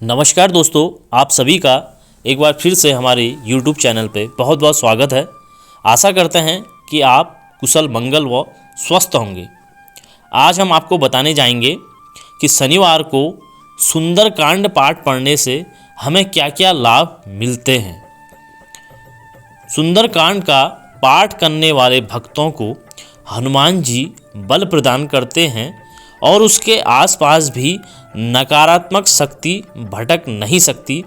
नमस्कार दोस्तों, आप सभी का एक बार फिर से हमारे YouTube चैनल पे बहुत बहुत स्वागत है। आशा करते हैं कि आप कुशल मंगल व स्वस्थ होंगे। आज हम आपको बताने जाएंगे कि शनिवार को सुंदरकांड पाठ पढ़ने से हमें क्या क्या लाभ मिलते हैं। सुंदरकांड का पाठ करने वाले भक्तों को हनुमान जी बल प्रदान करते हैं और उसके आसपास भी नकारात्मक शक्ति भटक नहीं सकती।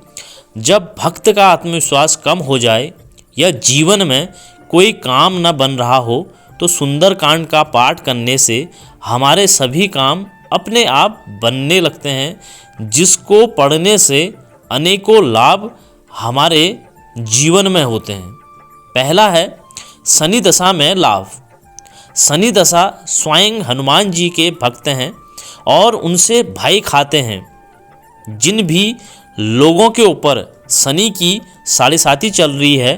जब भक्त का आत्मविश्वास कम हो जाए या जीवन में कोई काम न बन रहा हो तो सुंदरकांड का पाठ करने से हमारे सभी काम अपने आप बनने लगते हैं, जिसको पढ़ने से अनेकों लाभ हमारे जीवन में होते हैं। पहला है शनि दशा में लाभ। शनि दशा स्वयं हनुमान जी के भक्त हैं और उनसे भय खाते हैं। जिन भी लोगों के ऊपर शनि की साढ़े चल रही है,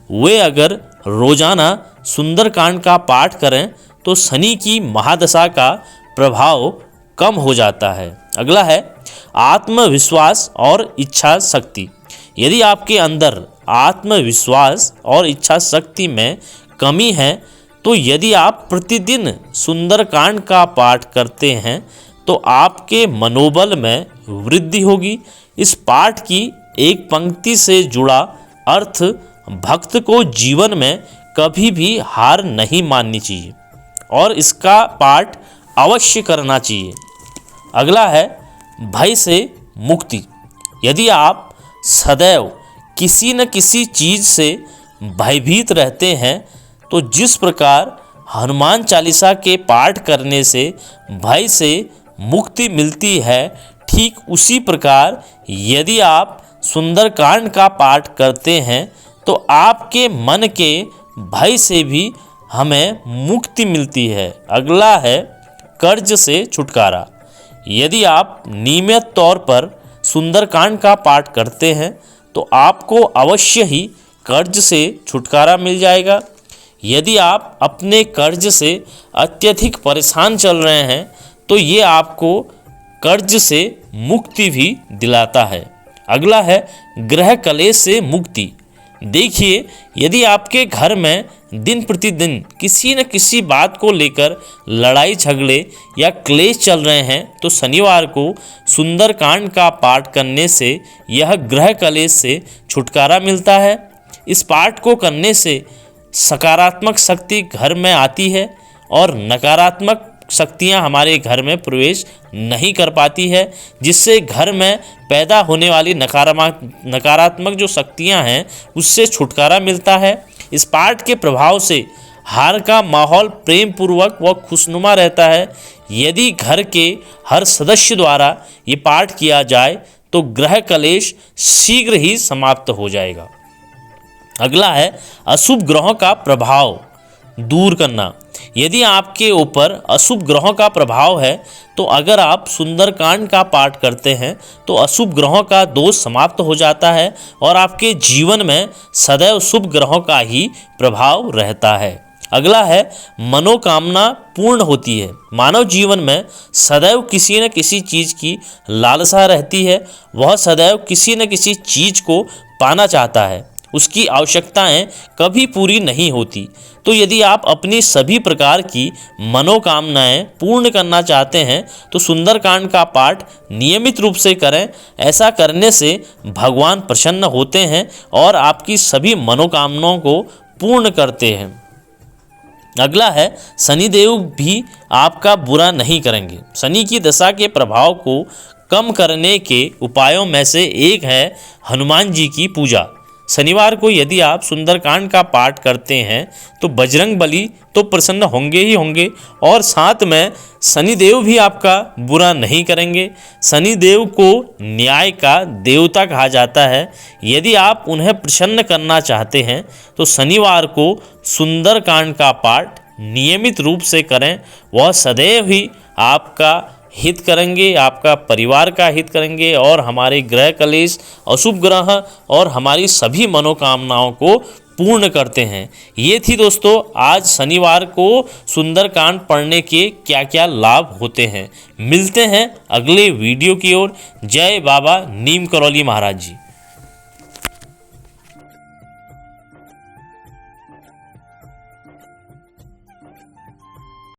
वे अगर रोजाना सुंदरकांड का पाठ करें तो शनि की महादशा का प्रभाव कम हो जाता है। अगला है आत्मविश्वास और इच्छा शक्ति। यदि आपके अंदर आत्मविश्वास और इच्छा शक्ति में कमी है तो यदि आप प्रतिदिन सुंदरकांड का पाठ करते हैं तो आपके मनोबल में वृद्धि होगी। इस पाठ की एक पंक्ति से जुड़ा अर्थ भक्त को जीवन में कभी भी हार नहीं माननी चाहिए और इसका पाठ अवश्य करना चाहिए। अगला है भय से मुक्ति। यदि आप सदैव किसी न किसी चीज़ से भयभीत रहते हैं तो जिस प्रकार हनुमान चालीसा के पाठ करने से भय से मुक्ति मिलती है, ठीक उसी प्रकार यदि आप सुंदरकांड का पाठ करते हैं तो आपके मन के भय से भी हमें मुक्ति मिलती है। अगला है कर्ज से छुटकारा। यदि आप नियमित तौर पर सुंदरकांड का पाठ करते हैं तो आपको अवश्य ही कर्ज से छुटकारा मिल जाएगा। यदि आप अपने कर्ज से अत्यधिक परेशान चल रहे हैं तो ये आपको कर्ज से मुक्ति भी दिलाता है। अगला है गृह कलेश से मुक्ति। देखिए, यदि आपके घर में दिन प्रतिदिन किसी न किसी बात को लेकर लड़ाई झगड़े या क्लेश चल रहे हैं तो शनिवार को सुंदरकांड का पाठ करने से यह गृह कलेश से छुटकारा मिलता है। इस पाठ को करने से सकारात्मक शक्ति घर में आती है और नकारात्मक शक्तियां हमारे घर में प्रवेश नहीं कर पाती है, जिससे घर में पैदा होने वाली नकारात्मक जो शक्तियां हैं उससे छुटकारा मिलता है। इस पाठ के प्रभाव से हार का माहौल प्रेम पूर्वक व खुशनुमा रहता है। यदि घर के हर सदस्य द्वारा ये पाठ किया जाए तो गृह कलेश शीघ्र ही समाप्त हो जाएगा। अगला है अशुभ ग्रहों का प्रभाव दूर करना। यदि आपके ऊपर अशुभ ग्रहों का प्रभाव है तो अगर आप सुंदरकांड का पाठ करते हैं तो अशुभ ग्रहों का दोष समाप्त हो जाता है और आपके जीवन में सदैव शुभ ग्रहों का ही प्रभाव रहता है। अगला है मनोकामना पूर्ण होती है। मानव जीवन में सदैव किसी न किसी चीज़ की लालसा रहती है। वह सदैव किसी न किसी चीज़ को पाना चाहता है, उसकी आवश्यकताएं कभी पूरी नहीं होती। तो यदि आप अपनी सभी प्रकार की मनोकामनाएं पूर्ण करना चाहते हैं तो सुंदरकांड का पाठ नियमित रूप से करें। ऐसा करने से भगवान प्रसन्न होते हैं और आपकी सभी मनोकामनाओं को पूर्ण करते हैं। अगला है शनिदेव भी आपका बुरा नहीं करेंगे। शनि की दशा के प्रभाव को कम करने के उपायों में से एक है हनुमान जी की पूजा। शनिवार को यदि आप सुंदरकांड का पाठ करते हैं तो बजरंग बली तो प्रसन्न होंगे ही होंगे और साथ में शनिदेव भी आपका बुरा नहीं करेंगे। शनिदेव को न्याय का देवता कहा जाता है। यदि आप उन्हें प्रसन्न करना चाहते हैं तो शनिवार को सुंदरकांड का पाठ नियमित रूप से करें। वह सदैव ही आपका हित करेंगे, आपका परिवार का हित करेंगे और हमारे ग्रह कलेश, अशुभ ग्रह और हमारी सभी मनोकामनाओं को पूर्ण करते हैं। ये थी दोस्तों आज शनिवार को सुंदरकांड पढ़ने के क्या क्या लाभ होते हैं। मिलते हैं अगले वीडियो की ओर। जय बाबा नीम करौली महाराज जी।